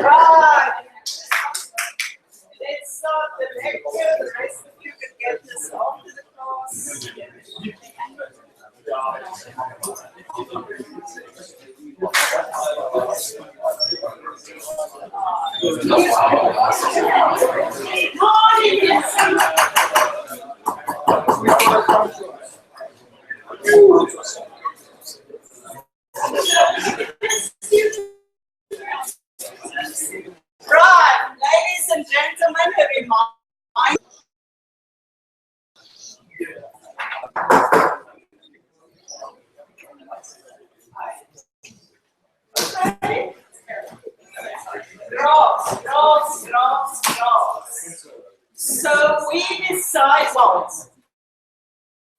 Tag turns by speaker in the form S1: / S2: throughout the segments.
S1: Right. Let's start the lecture. The rest of you can get this after the class. Right, ladies and gentlemen, a reminder. Graphs. So we decide, well,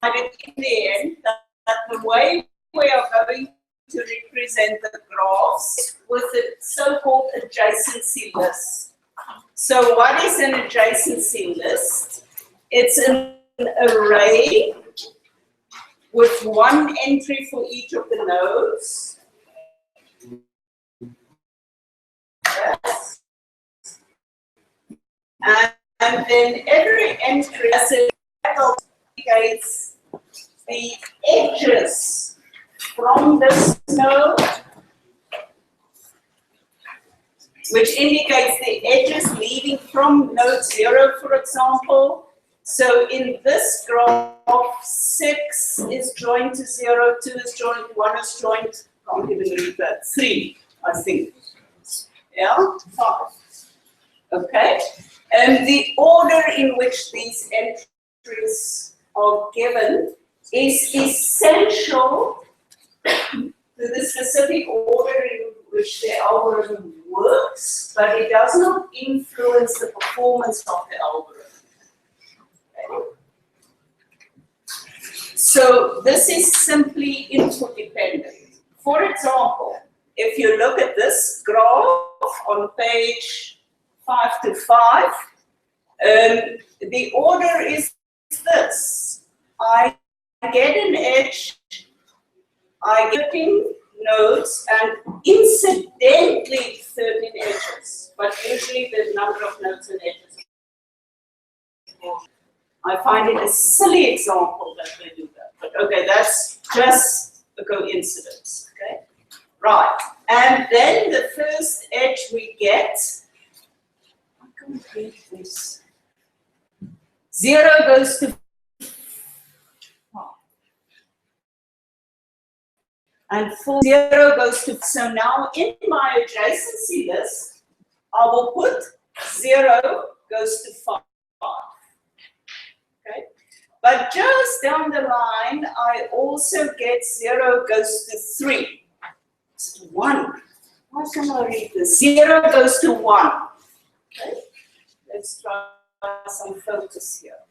S1: in the end, that the way we are going to represent the graphs with the so-called adjacency list. So what is an adjacency list? It's an array with one entry for each of the nodes. Yes. And then every entry indicates the edges from this node, which indicates the edges leading from node 0, for example. So in this graph, 6 is joined to 0, 2 is joined, 1 is joined, can't even read that, 3, I think. Yeah, 5. Okay. And the order in which these entries are given is essential to the specific order in which the algorithm works, but it does not influence the performance of the algorithm. Okay. So this is simply input dependent. For example, if you look at this graph on page 5 to 5, the order is this. I get an edge, I get 13 nodes, and incidentally 13 edges, but usually the number of nodes and edges. I find it a silly example that they do that, but okay, that's just a coincidence, okay? Right, and then the first edge we get, I can't read this. 0 goes to, and 0 goes to, so now in my adjacency list, I will put 0 goes to 5. Okay, but just down the line, I also get 0 goes to 3. It's 1. Why can't I read this? 0 goes to 1. Okay, let's try some focus here.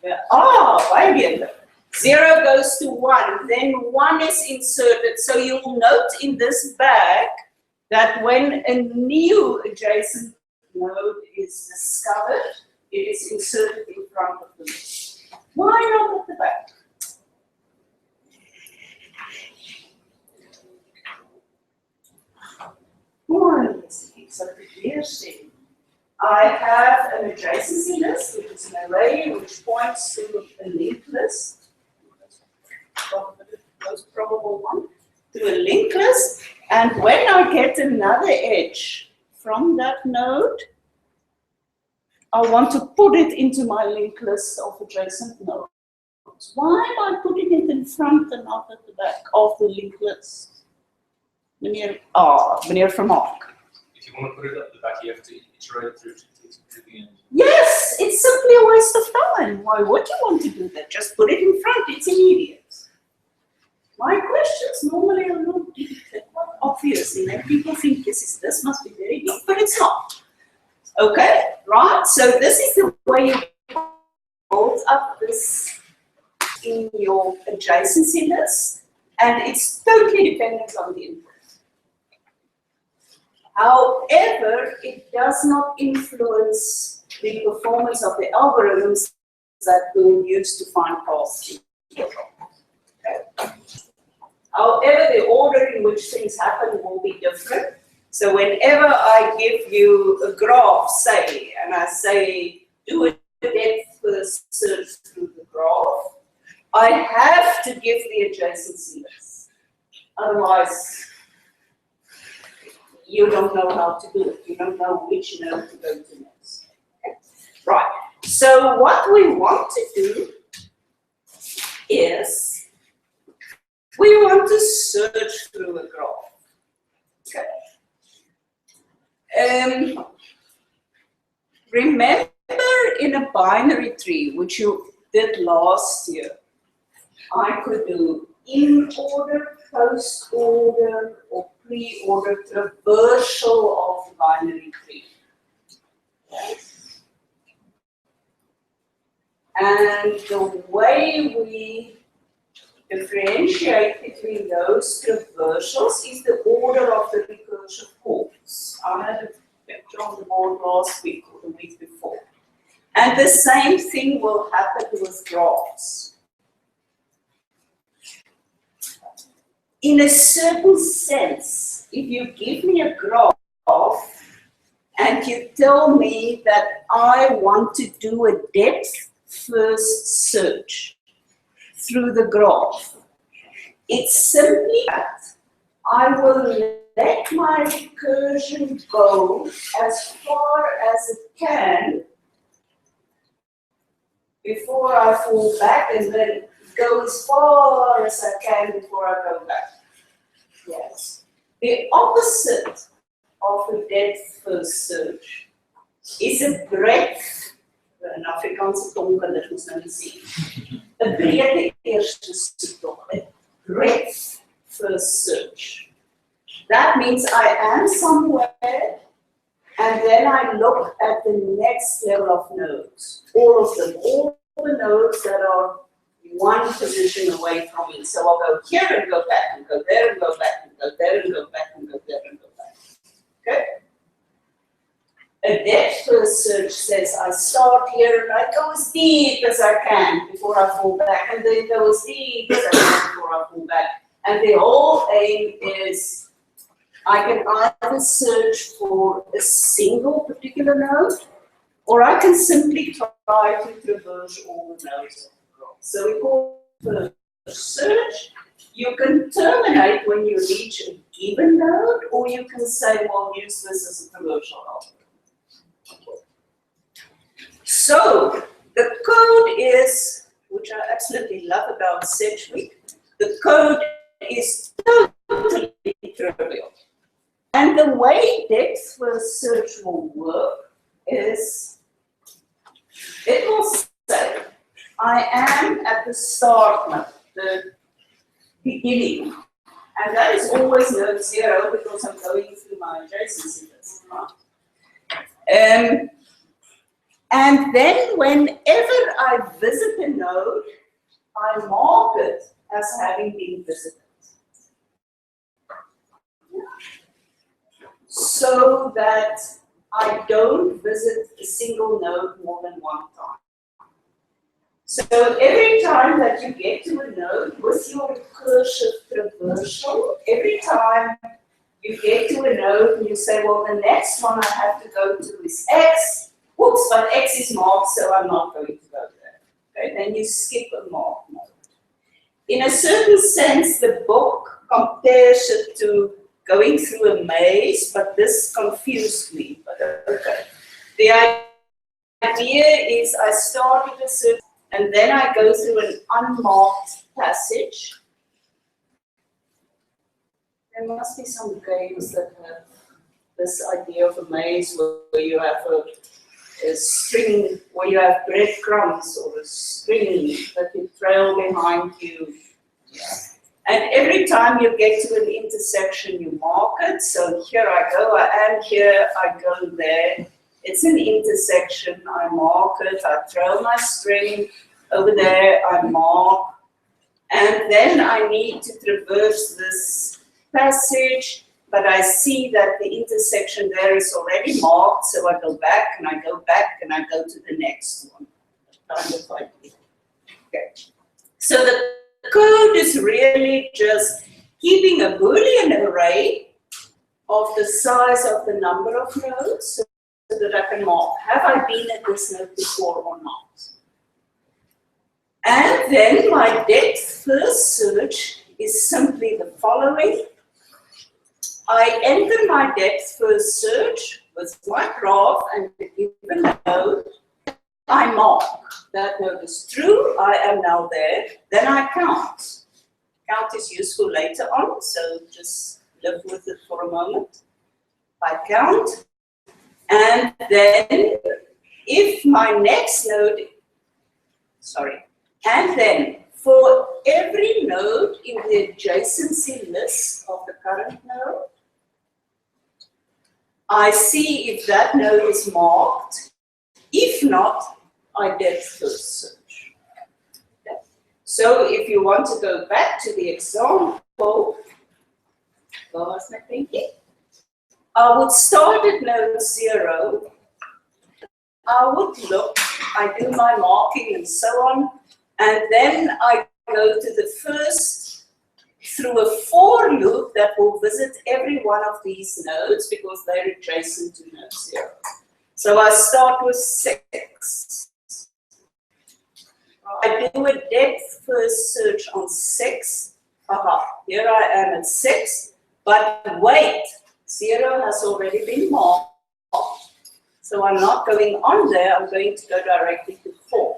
S1: Yeah. Oh, wait a minute. 0 goes to 1, then 1 is inserted. So you'll note in this bag that when a new adjacent node is discovered, it is inserted in front of the list. Why not at the back? So here's the I have an adjacency list, which is an array which points to a linked list. The most probable one, to a linked list. And when I get another edge from that node, I want to put it into my linked list of adjacent nodes. Why am I putting it in front and not at the back of the linked list? Meneer Vermaak.
S2: If you want to put it at the back, you have to iterate through to the end.
S1: Yes, it's simply a waste of time. Why would you want to do that? Just put it in front, it's immediate. My questions normally are not obvious. You know, people think this must be very deep, but it's not. Okay, right? So this is the way you build up this in your adjacency list, and it's totally dependent on the input. However, it does not influence the performance of the algorithms that we'll use to find paths. Okay. However, the order in which things happen will be different. So whenever I give you a graph, say, and I say, do a depth first search through the graph, I have to give the adjacency list. Otherwise, you don't know how to do it. You don't know which node to go to next. Okay. Right. So what we want to do is we want to search through a graph. Okay. Remember in a binary tree, which you did last year, I could do in order, post order, or pre-order traversal of the binary tree. Okay. And the way we differentiate between those traversals is the order of the recursive calls. I had a picture on the board last week or the week before. And the same thing will happen with graphs. In a certain sense, if you give me a graph and you tell me that I want to do a depth first search through the graph, it's simply that I will let my recursion go as far as it can before I fall back, and then go as far as I can before I go back. Yes. The opposite of a depth first search is a breadth. In Afrikaanse tong kan dit ons nou nie sien. 'n breedte eerste soektog, 'n breadth first search. That means I am somewhere, and then I look at the next level of nodes. All of them, all the nodes that are one position away from me. So I'll go here and go back, and go there and go back, and go there and go back, and go there and go back. Okay? A depth first search says I start here and I go as deep as I can before I fall back, and then go as deep as I can before I fall back. And the whole aim is I can either search for a single particular node, or I can simply try to traverse all the nodes of the graph. So we call it first search. You can terminate when you reach a given node, or you can say, well, use this as a traversal algorithm. So the code is, which I absolutely love about Sedgwick, the code is totally trivial. And the way depth first search will work is, it will say, I am at the start node, the beginning. And that is always node 0 because I'm going through my adjacency list. And then whenever I visit a node, I mark it as having been visited. So that I don't visit a single node more than one time. So every time that you get to a node with your recursive traversal, every time you get to a node and you say, well, the next one I have to go to is X. Whoops, but X is marked, so I'm not going to go there. Okay, then you skip a marked node. In a certain sense, the book compares it to going through a maze, but this confused me. But okay. The idea is I start with a certain, and then I go through an unmarked passage. There must be some games that have this idea of a maze where you have a string, where you have breadcrumbs or a string that you trail behind you. Yeah. And every time you get to an intersection, you mark it. So here I go, I am here, I go there. It's an intersection, I mark it, I trail my string over there, I mark. And then I need to traverse this passage, but I see that the intersection there is already marked, so I go back and I go back and I go to the next one. kind of idea. Okay. So the code is really just keeping a Boolean array of the size of the number of nodes so that I can mark, have I been at this node before or not? And then my depth first search is simply the following. I enter my depth first search with my graph and the given node. I mark that node is true, I am now there. Then I count. Count is useful later on, so just live with it for a moment. I count, and then if my next node, and then for every node in the adjacency list of the current node, I see if that node is marked. If not, I depth first search. Okay. So if you want to go back to the example, I would start at node 0. I would look, I do my marking and so on, and then I go to the first through a for loop that will visit every one of these nodes because they're adjacent to node 0. So I start with 6. I do a depth first search on 6. Here I am at 6, but wait, 0 has already been marked. So I'm not going on there, I'm going to go directly to 4.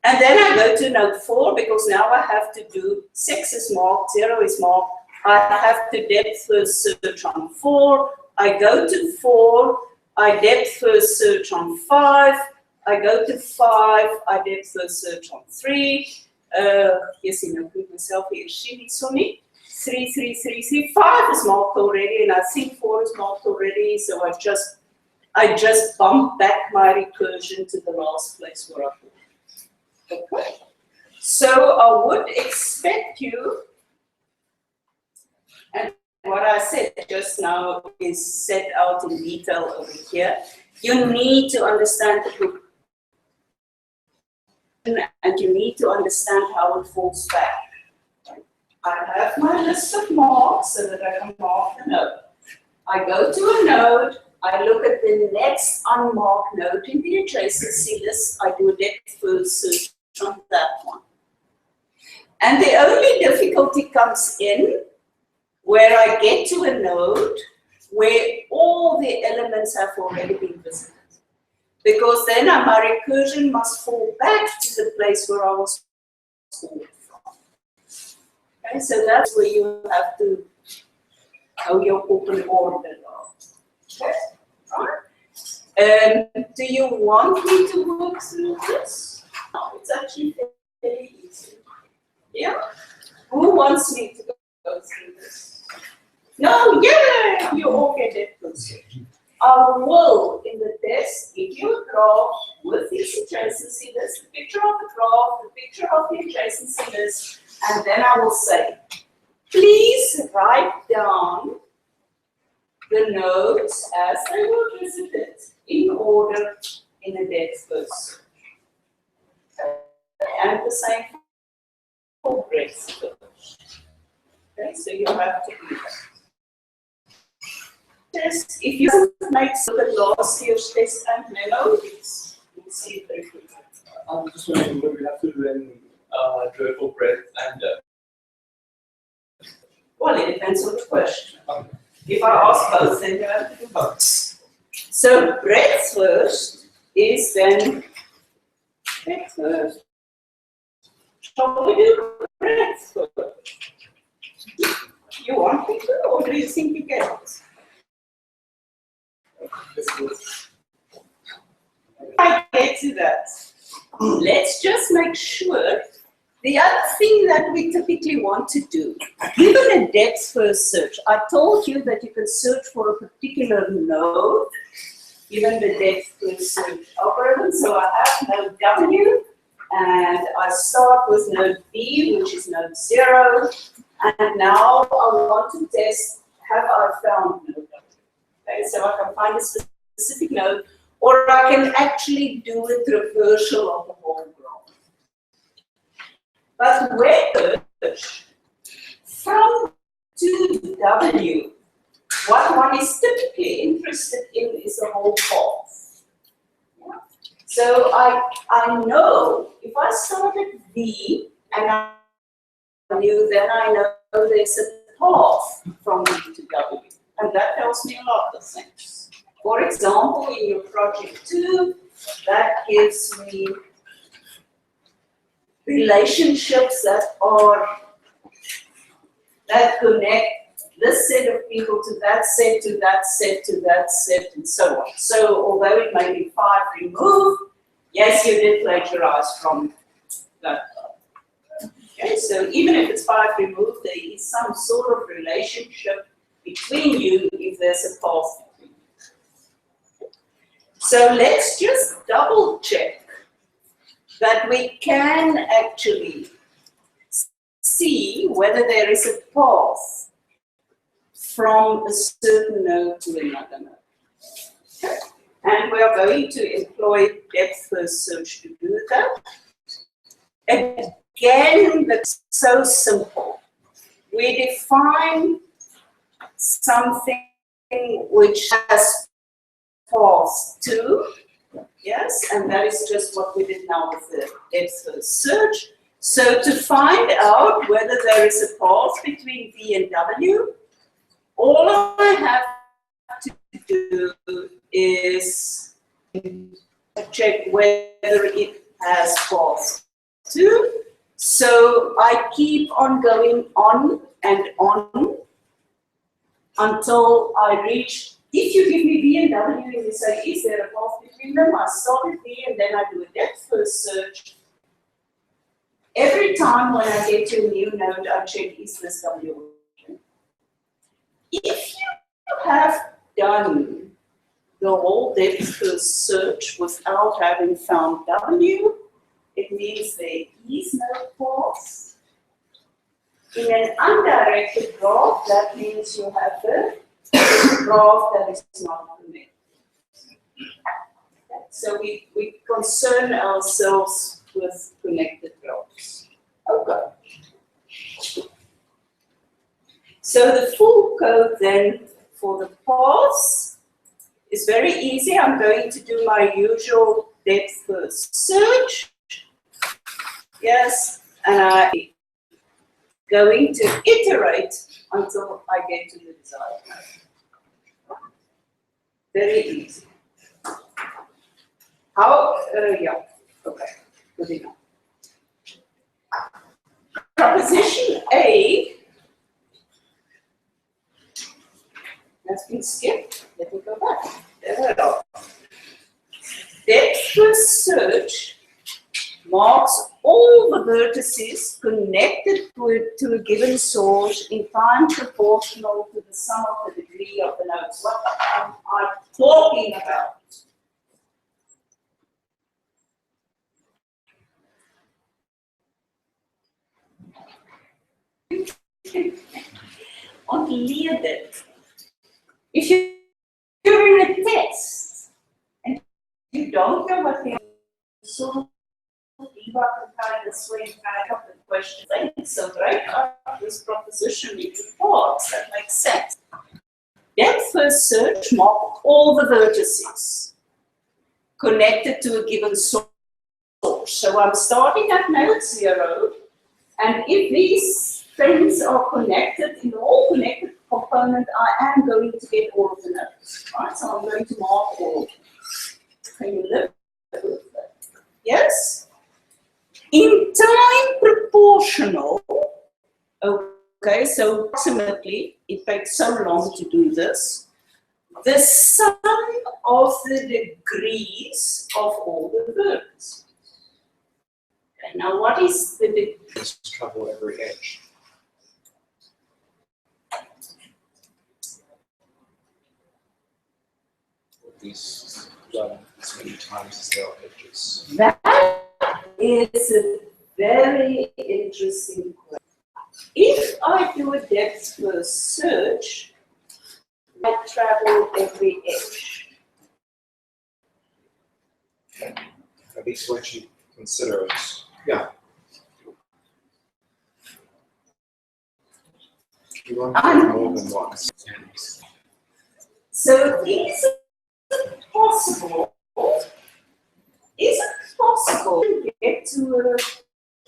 S1: And then I go to node 4 because now I have to do 6 is marked, 0 is marked. I have to depth first search on 4. I go to 4. I depth first search on 5. I go to 5. I depth first search on 3. Yes, I put myself here. She needs for me. 3, 3, 3, 3. 5 is marked already, and I think 4 is marked already. So I just bump back my recursion to the last place where I put it. Okay. So I would expect you, and what I said just now is set out in detail over here. You need to understand the group, and you need to understand how it falls back. I have my list of marks so that I can mark the node. I go to a node, I look at the next unmarked node in the adjacency list, I do a depth first search on that one. And the only difficulty comes in where I get to a node where all the elements have already been visited. Because then my recursion must fall back to the place where I was called from. Okay, so that's where you have to know your open order. Okay, right? Do you want me to work through this? No, it's actually very easy. Yeah? Who wants me to go through this? No, yeah, you all get it. I will, in the test, give you a graph with this adjacency list, the picture of the graph, the picture of the adjacency list, and then I will say, please write down the nodes as they were visited in order in a depth first. And the same for breadth first. Okay, so you have to do that. Test, if you make look at last year's test and memo, you'll see it very quickly.
S2: I'm just wondering what we have to do then for breadth and
S1: well, it depends on the question. If I ask both, then you have to do both. So breadth first is then breadth first. Shall we do breadth first? You want me to, or do you think you get it? I get to that. Let's just make sure. The other thing that we typically want to do, given a depth first search, I told you that you can search for a particular node, given the depth first search algorithm. So I have node W, and I start with node B, which is node 0, and now I want to test, have I found node W? Okay, so I can find a specific node, or I can actually do a traversal of the whole graph. But wedge from to W, what one is typically interested in is the whole path. Yeah. So I know if I start at V and I knew, then I know there's a path from V to W. And that tells me a lot of things. For example, in your project 2, that gives me relationships that connect this set of people to that set, to that set, to that set, and so on. So although it may be 5 removed, yes, you did plagiarize from that. Okay, so even if it's 5 removed, there is some sort of relationship between you if there's a path between you. So let's just double check that we can actually see whether there is a path from a certain node to another node. Okay. And we are going to employ depth first search to do that. Again, that's so simple. We define something which has path to, yes, and that is just what we did now with the depth first search. So to find out whether there is a path between V and W, all I have to do is check whether it has path to. So I keep on going on and on until I reach, if you give me V and W and you say, is there a path between them? I start with V and then I do a depth first search. Every time when I get to a new node, I check, is this W? If you have done the whole depth first search without having found W, it means there is no path. In an undirected graph, that means you have a graph that is not connected. So we concern ourselves with connected graphs. Okay. So the full code then for the paths is very easy. I'm going to do my usual depth first search. Yes, and I'm going to iterate until I get to the desired node. Very easy. How? Yeah. Okay. Good enough. Proposition A has been skipped. Let me go back. There we are. Depth first search marks all the vertices connected to a given source in time proportional to the sum of the degree of the nodes. What am I talking about? Ontleed. If you're in a test and you don't know what the sort of debug and kind of swing back up the question, so break up this proposition into parts that make sense. Depth first search mark all the vertices connected to a given source. So I'm starting at node 0, and if these things are connected in all connected component, I am going to get all of the nodes. Right? So I'm going to mark all of them. Can you live with that? Yes? In time proportional, okay, so approximately, it takes so long to do this, the sum of the degrees of all the vertices. Okay, now what is the degree?
S3: Just travel every edge. These run as many times as there are edges.
S1: That is a very interesting question. If I do a depth first search, I travel every edge.
S3: At least when she considers.
S2: Yeah.
S3: You want to do more than once.
S1: So is it possible? Is it possible to get to a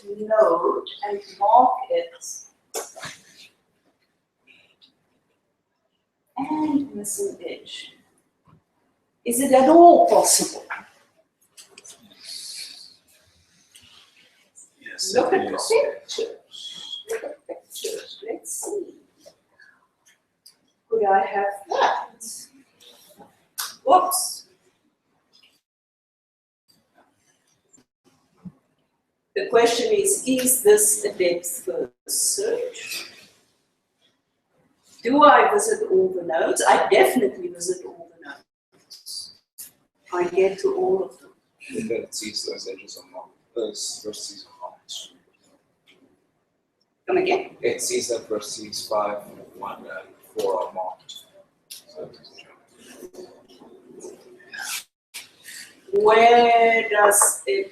S1: node and mark it and miss an edge? Is it at all possible?
S3: Yes.
S1: Look at the pictures. Look at the pictures. Let's see. Could I have that? Whoops. The question is this a depth first search? Do I visit all the nodes? I definitely visit all the nodes. I get to all of them.
S3: And then it sees those edges are marked. Those vertices are marked.
S1: Come again?
S3: It sees that vertices 5, 1, and 4 are marked. So,
S1: Where does it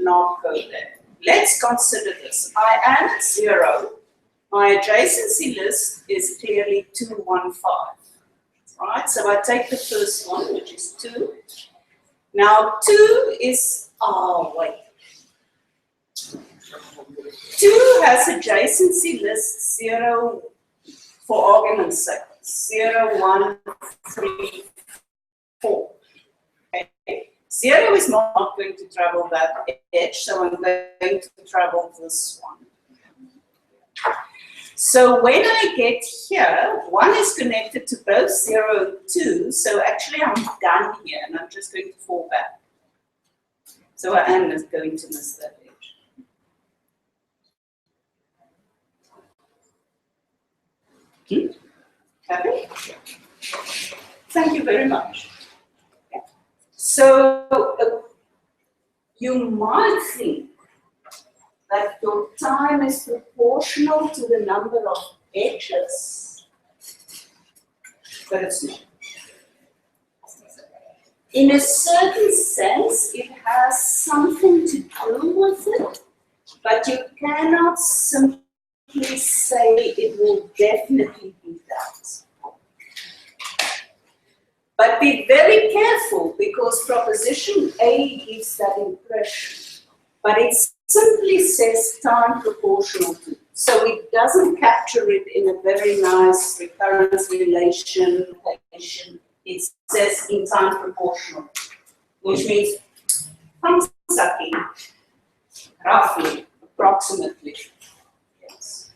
S1: not go there? Let's consider this. I am at 0. My adjacency list is clearly 215. Right? So I take the first one, which is 2. Now 2 is, oh wait. 2 has adjacency list 0, for argument's sake, 0, 1, 3, 4. Okay. 0 is not going to travel that edge, so I'm going to travel this one. So when I get here, 1 is connected to both 0 and 2, so actually I'm done here and I'm just going to fall back. So I am just going to miss that edge. Happy? Thank you very much. Okay. So you might think that your time is proportional to the number of edges, but it's not. In a certain sense, it has something to do with it, but you cannot simply say it will definitely be that. But be very careful, because proposition A gives that impression, but it simply says time proportional to. So it doesn't capture it in a very nice recurrence relation. It says in time proportional, which means thumb sucking, roughly, approximately. Yes.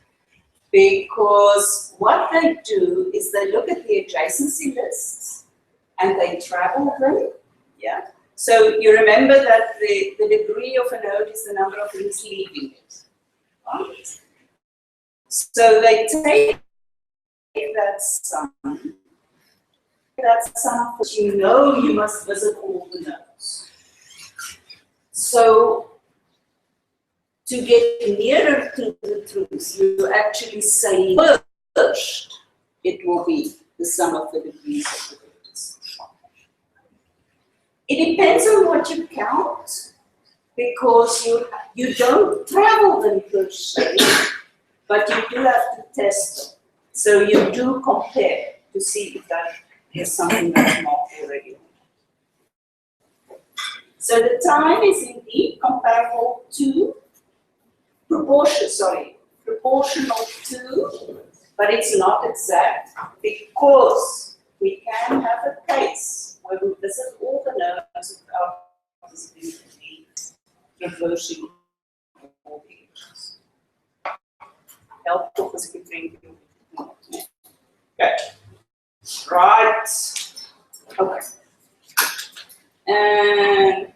S1: Because what they do is they look at the adjacency lists and they travel them. Yeah. So you remember that the degree of a node is the number of links leaving it. Right? So they take that sum. That sum, but you know you must visit all the nodes. So to get nearer to the truth, you actually say first it will be the sum of the degrees of the vectors. It depends on what you count, because you don't travel them per se, but you do have to test them. So you do compare to see if that is something that's marked already. So the time is indeed comparable to proportional to, but it's not exact, because we can have a case where we visit all the nodes without visiting reversing all the edges. Helpful because you can bring you. Okay. Right. Okay. And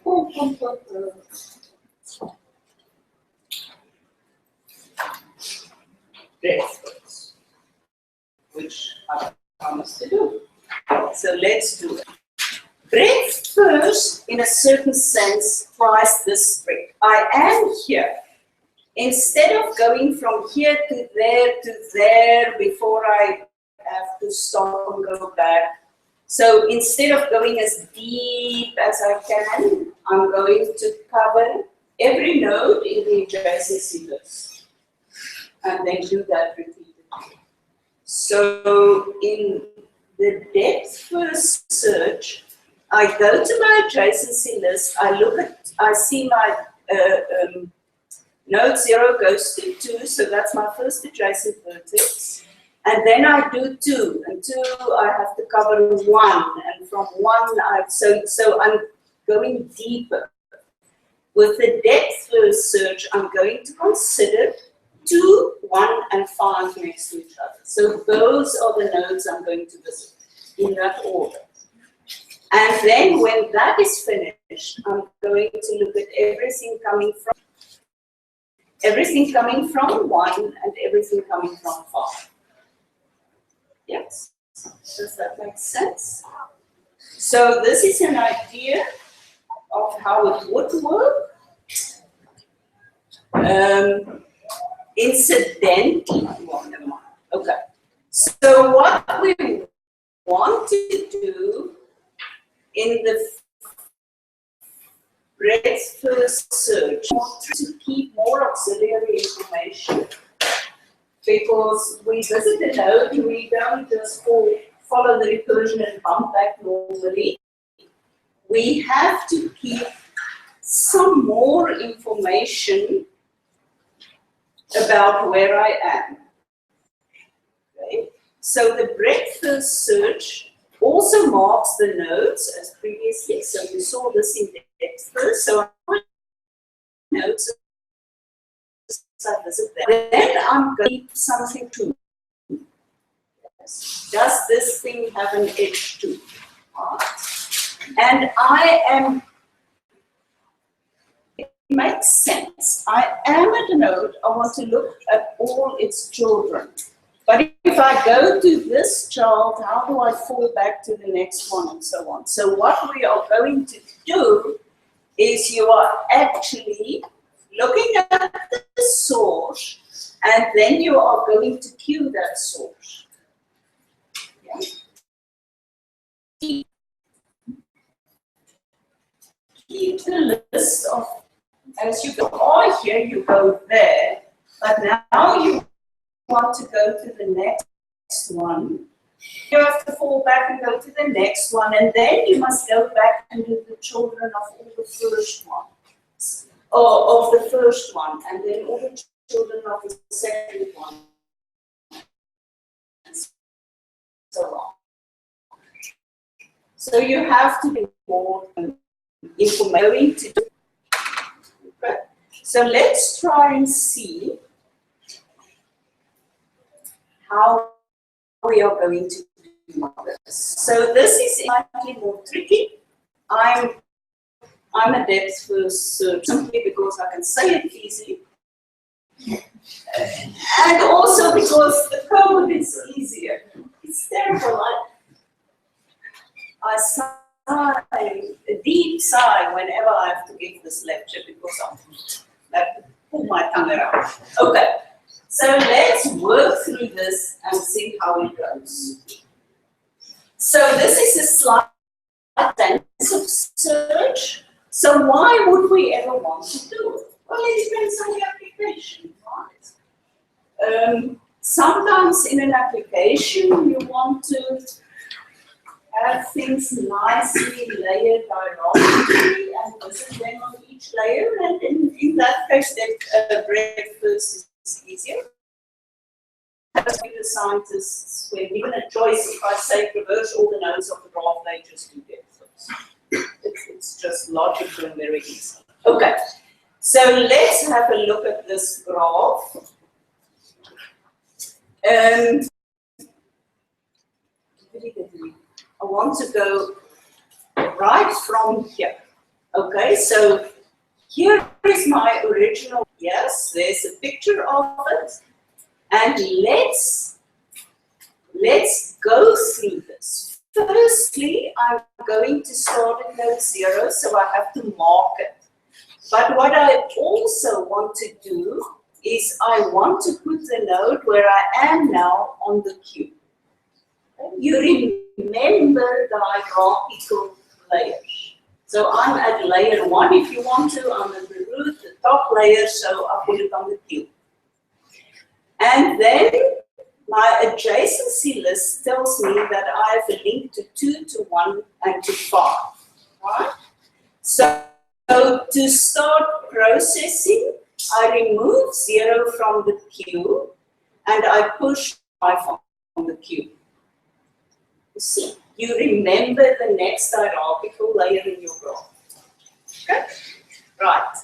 S1: breadth first, which I promised to do. So let's do it. Breadth first, in a certain sense, tries this trick. I am here. Instead of going from here to there before I have to stop and go back, So instead of going as deep as I can, I'm going to cover every node in the adjacency list. And then do that repeatedly. So in the depth first search, I go to my adjacency list, I see my node 0 goes to 2, so that's my first adjacent vertex. And then I do 2, and 2 I have to cover 1, and from 1 so I'm going deeper. With the depth first search, I'm going to consider 2, 1, and 5 next to each other. So those are the nodes I'm going to visit in that order. And then when that is finished, I'm going to look at everything coming from 1 and everything coming from 5. Yes? Does that make sense? So this is an idea of how it would work. Incidentally, okay. So what we want to do in the breadth first search to keep more auxiliary information, because we visit a node, we don't just follow the recursion and bump back normally. We have to keep some more information about where I am. Okay? So the breadth first search also marks the nodes as previously. So you saw this in depth first. So nodes, I visit there. Then I'm going to keep something too. Yes. Does this thing have an edge too? And it makes sense. I am at a node, I want to look at all its children. But if I go to this child, how do I fall back to the next one and so on? So what we are going to do is you are actually looking at the source, and then you are going to queue that source. Yeah. Keep the list of, as you go here, you go there, but now you want to go to the next one. You have to fall back and go to the next one, and then you must go back and do the children of all the first ones, or of the first one, and then all the children of the second one, and so on. So you have to be more information to do. Okay. So let's try and see how we are going to do this. So this is slightly more tricky. I'm a depth first search simply because I can say it easily, and also because the code is easier. It's terrible. I sigh a deep sigh whenever I have to give this lecture because I have to pull my tongue around. Okay. So let's work through this and see how it goes. So this is a slide intensive search. So why would we ever want to do it? Well, it depends on the application, right? Sometimes in an application you want to have things nicely layered hierarchically and visit them on each layer, and in that case, that breadth first is easier. As computer scientists, we're given a choice. If I say traverse all the nodes of the graph, they just do depth first. It's just logical and very easy. Okay, so let's have a look at this graph. I want to go right from here. Okay, so here is my original. Yes, there's a picture of it. And let's go through this. Firstly, I'm going to start at node 0, so I have to mark it. But what I also want to do is I want to put the node where I am now on the queue. You remember the hierarchical layers. So I'm at layer 1 if you want to. I'm at the root, the top layer, so I put it on the queue. And then my adjacency list tells me that I have a link to 2, to 1, and to 5. Right? So to start processing, I remove 0 from the queue and I push 5 on the queue. You see, you remember the next hierarchical layer in your graph. Okay? Right.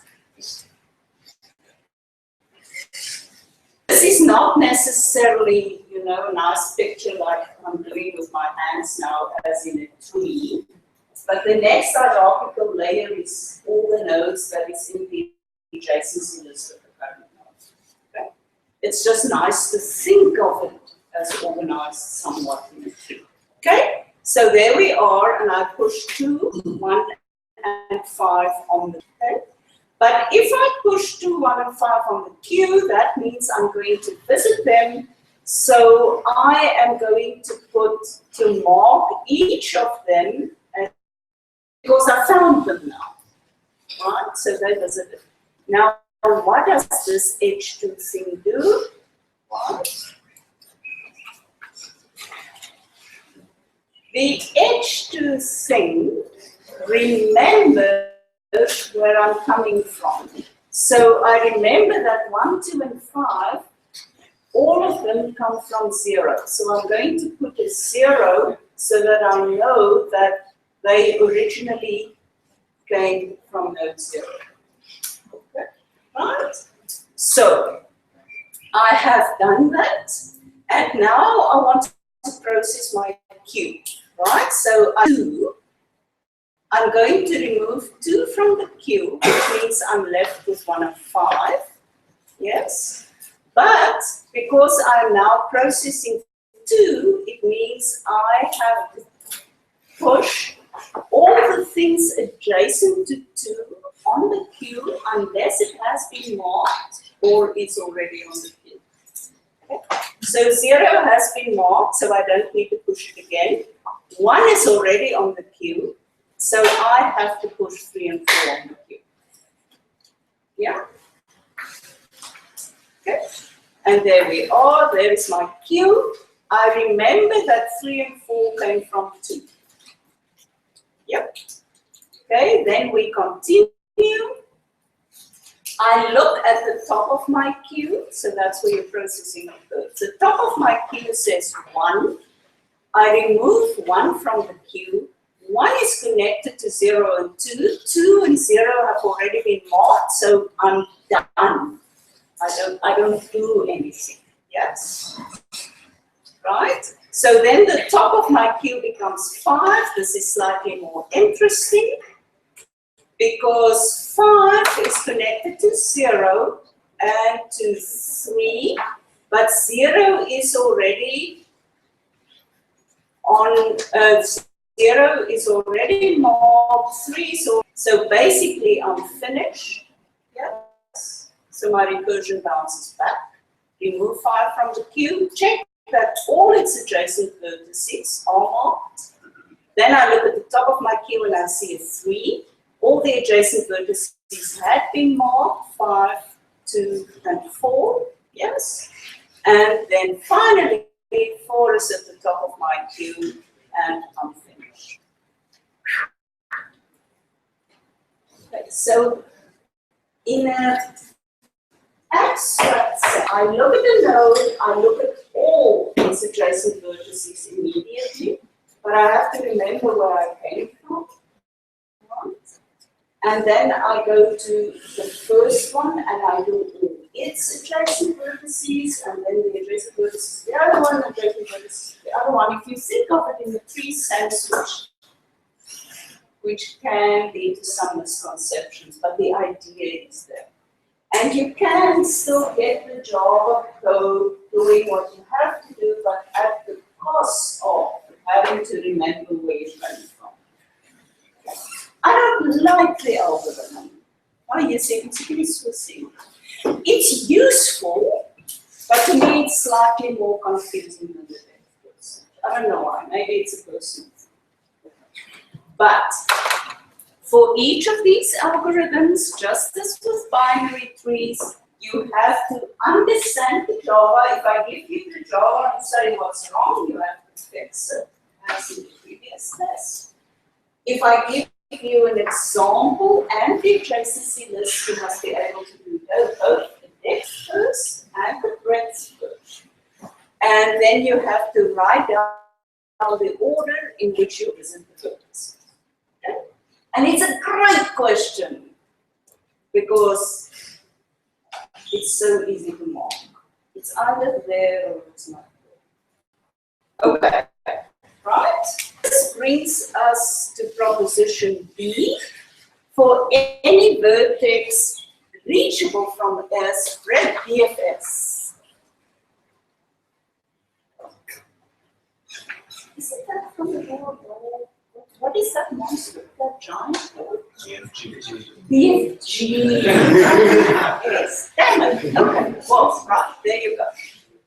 S1: This is not necessarily, you know, a nice picture like I'm doing with my hands now, as in a tree. But the next hierarchical layer is all the nodes that is in the adjacency list of the current nodes. Okay? It's just nice to think of it as organized somewhat in a tree. Okay? So there we are, and I push 2, 1, and 5 on the okay? But if I push 2, 1, and 5 on the queue, that means I'm going to visit them. So I am going to mark each of them because I found them now. Right? So they visited. Now, what does this H2 thing do? Right? The H2 thing remembers where I'm coming from. So I remember that 1, 2, and 5, all of them come from 0. So I'm going to put a 0 so that I know that they originally came from node 0. Okay, right? So I have done that, and now I want to process my queue, right? So I'm going to remove 2 from the queue, which means I'm left with 1 of 5. Yes, but because I'm now processing 2, it means I have to push all the things adjacent to 2 on the queue unless it has been marked or is already on the queue. Okay. So 0 has been marked, so I don't need to push it again. 1 is already on the queue, so I have to push 3 and 4 on the queue. Yeah? Okay. And there we are, there is my queue. I remember that 3 and 4 came from 2. Yep. Okay, then we continue. I look at the top of my queue, so that's where your processing occurs. The top of my queue says 1. I remove 1 from the queue. 1 is connected to 0 and 2. 2 and 0 have already been marked, so I'm done. I don't do anything. Yes? Right? So then the top of my queue becomes 5. This is slightly more interesting because 5 is connected to 0 and to 3, but 0 is already on 0 is already marked, 3 is so basically I'm finished. Yes. So my recursion bounces back. Remove 5 from the queue, check that all its adjacent vertices are marked. Then I look at the top of my queue and I see a 3. All the adjacent vertices had been marked, 5, 2, and 4. Yes. And then finally, 4 is at the top of my queue and I'm finished. Okay, so in an abstract sense, I look at the node, I look at all its adjacent vertices immediately, but I have to remember where I came from. Right? And then I go to the first one and I do all its adjacent vertices, and then the adjacent vertices, the other one, adjacent vertices, the other one. If you think of it in the tree sense, which can lead to some misconceptions, but the idea is there. And you can still get the job of code doing what you have to do, but at the cost of having to remember where you're coming from. I don't like the algorithm. Why is it? It's really swissing. It's useful, but to me it's slightly more confusing than the vectors. I don't know why, maybe it's a person. But for each of these algorithms, just as with binary trees, you have to understand the Java. If I give you the Java and say what's wrong, you have to fix it, as in the previous test. If I give you an example and the adjacency list, you must be able to do both the depth first and the breadth first. And then you have to write down the order in which you present the vertices. Okay? And it's a great question because it's so easy to mark. It's either there or it's not there. Okay, right? This brings us to proposition B. For any vertex reachable from S, spread BFS. Isn't that from the board? What is that monster? That giant board? BFG. Yes, damn it. Okay, well, right, there you go.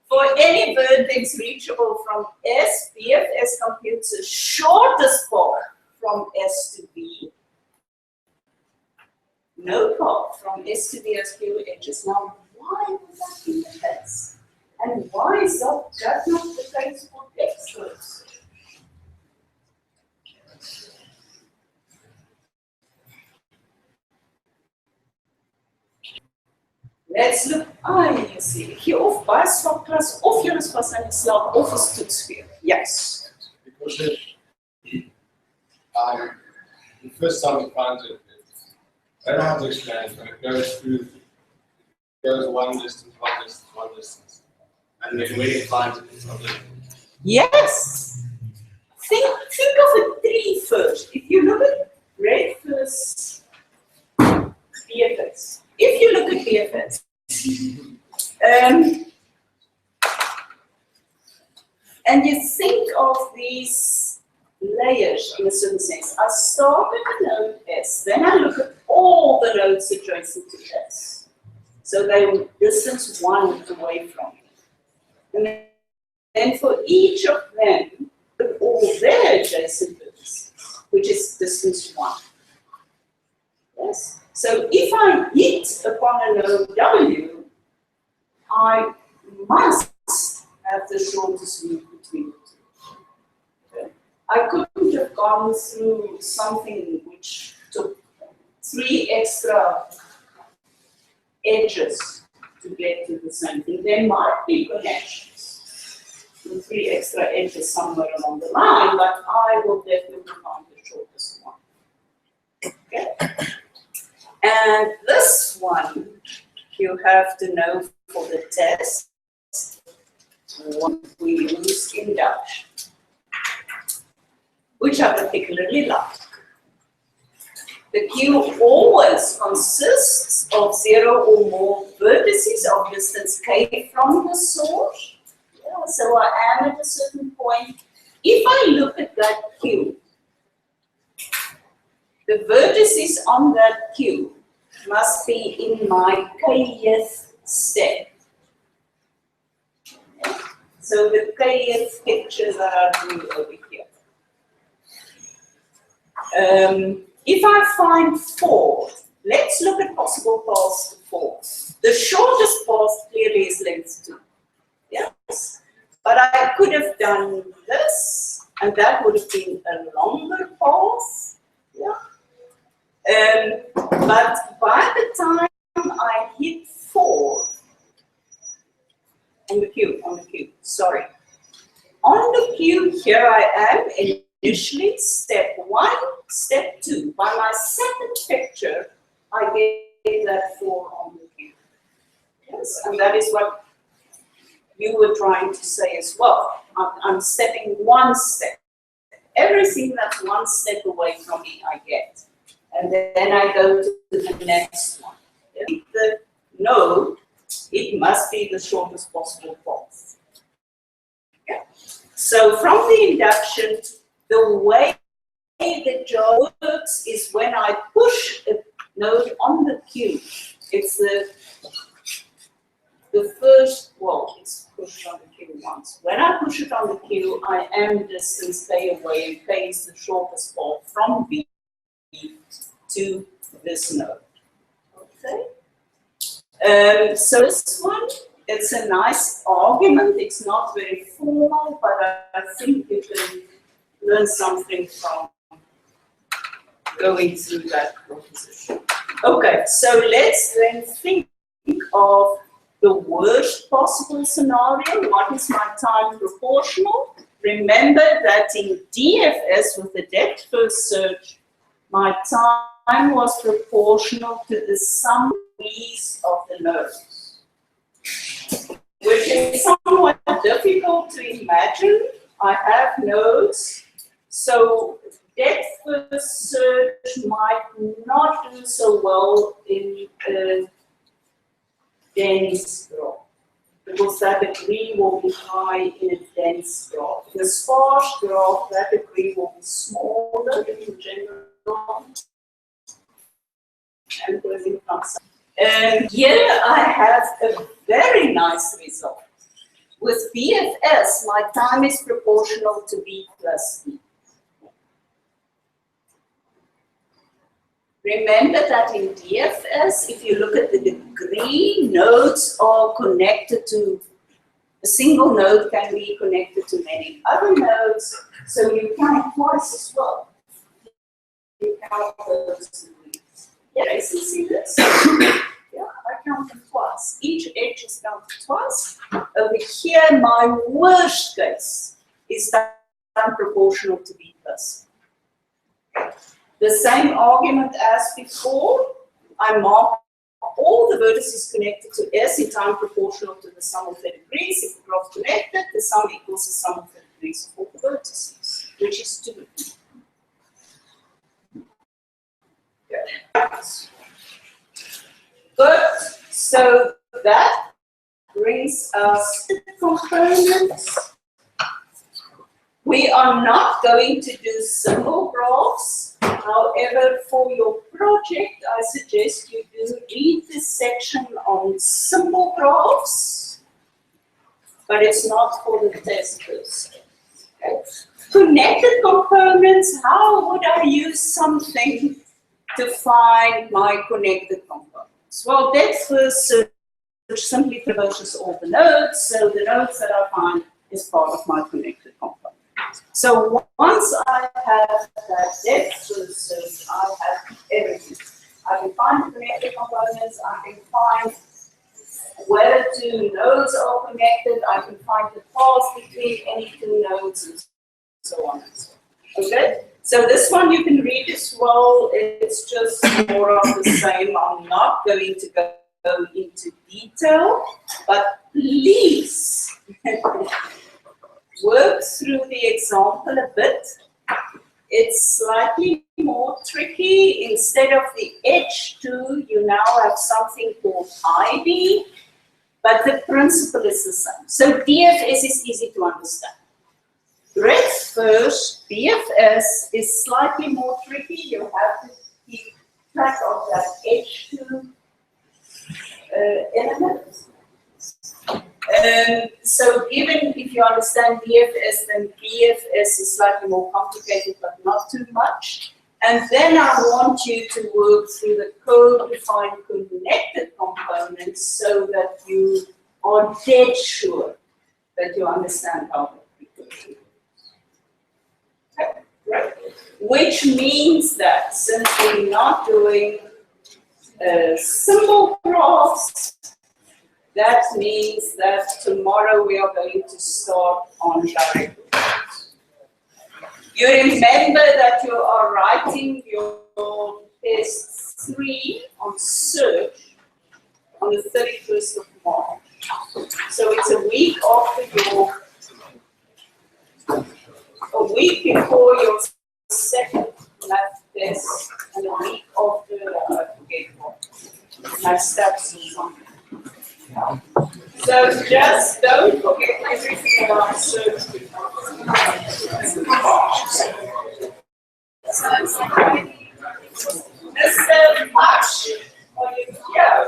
S1: For any vertex reachable from S, BFS computes the shortest path from S to B. No path from S to B has fewer edges. Now, why would that be the case? And why is that not the case for textbooks? Let's look. You see, hier of baie swak klas of jy is vas aan die slag of is toetsfeer. Yes.
S4: Because the first time we find it, I don't know how to explain it, but it goes through, one distance, and then when it finds it, it's not there.
S1: Yes. Think of a tree first. If you look at red first BFS. If you look at BFS, and you think of these layers in a certain sense, I start at a node S, then I look at all the nodes adjacent to S. So they're distance 1 away from it. And then for each of them, look at all their adjacent nodes, which is distance 1. Yes? So if I hit upon a node W, I must have the shortest loop between the two. Okay? I couldn't have gone through something which took 3 extra edges to get to the same thing. There might be connections with 3 extra edges somewhere along the line, but I will definitely find the shortest one. Okay? And this one, you have to know for the test, what we use induction, which I particularly like. The queue always consists of 0 or more vertices of distance k from the source. Yeah, so I am at a certain point. If I look at that queue, the vertices on that queue must be in my kth step. Okay. So the kth picture that I drew over here. If I find 4, let's look at possible paths to 4. The shortest path clearly is length 2. Yes, but I could have done this, and that would have been a longer path. Yeah. But by the time I hit 4 on the queue, sorry. On the queue, here I am, initially step 1, step 2. By my second picture, I get that 4 on the queue. Yes, and that is what you were trying to say as well. I'm stepping 1 step. Everything that's 1 step away from me, I get. And then I go to the next one. The node, it must be the shortest possible path. Okay. So from the induction, the way the job works is when I push a node on the queue, it's the first, well, it's push it on the queue once. When I push it on the queue, I am distance K away. K is the shortest path from B to this node. Okay. So this one, it's a nice argument. It's not very formal, but I think you can learn something from going through that proposition. Okay, so let's then think of the worst possible scenario. What is my time proportional? Remember that in DFS with the depth first search, my time was proportional to the sum of the nodes, which is somewhat difficult to imagine. I have nodes, so depth first search might not do so well in a dense graph, because that degree will be high in a dense graph. In a sparse graph, that degree will be smaller in general. And here I have a very nice result. With BFS, my time is proportional to B plus E. Remember that in DFS, if you look at the degree, nodes are connected to, a single node can be connected to many other nodes, so you count twice as well. You count those degrees. Yes, you see this? Yeah, I count them twice. Each edge is counted twice. Over here, my worst case is time proportional to B plus. The same argument as before, I mark all the vertices connected to S in time proportional to the sum of their degrees. If the graph connected, the sum equals the sum of the degrees of all the vertices, which is 2. Good. So that brings us to the components. We are not going to do symbol graphs. However, for your project, I suggest you do read this section on symbol graphs, but it's not for the testers. Okay. Connected components, how would I use something to find my connected components? Well, depth first search simply traverses all the nodes, so the nodes that I find is part of my connected component. So once I have that depth first search, I have everything. I can find the connected components, I can find whether two nodes are connected, I can find the paths between any two nodes, and so on and so on. Okay? So this one you can read as well. It's just more of the same. I'm not going to go into detail, but please work through the example a bit. It's slightly more tricky. Instead of the H2, you now have something called IB, but the principle is the same. So DFS is easy to understand. Breadth first, BFS is slightly more tricky. You have to keep track of that H2 element. So even if you understand DFS, then BFS is slightly more complicated, but not too much. And then I want you to work through the code-defined connected components so that you are dead sure that you understand how they work. Okay, right. Which means that since we're not doing symbol graphs, that means that tomorrow we are going to start on direct graphs. You remember that you are writing your test 3 on search on the 31st of March. So it's a week before your second math test, and a week after, I forget what, math stats or something. So just don't forget everything about search. Mr. Hush, are you here?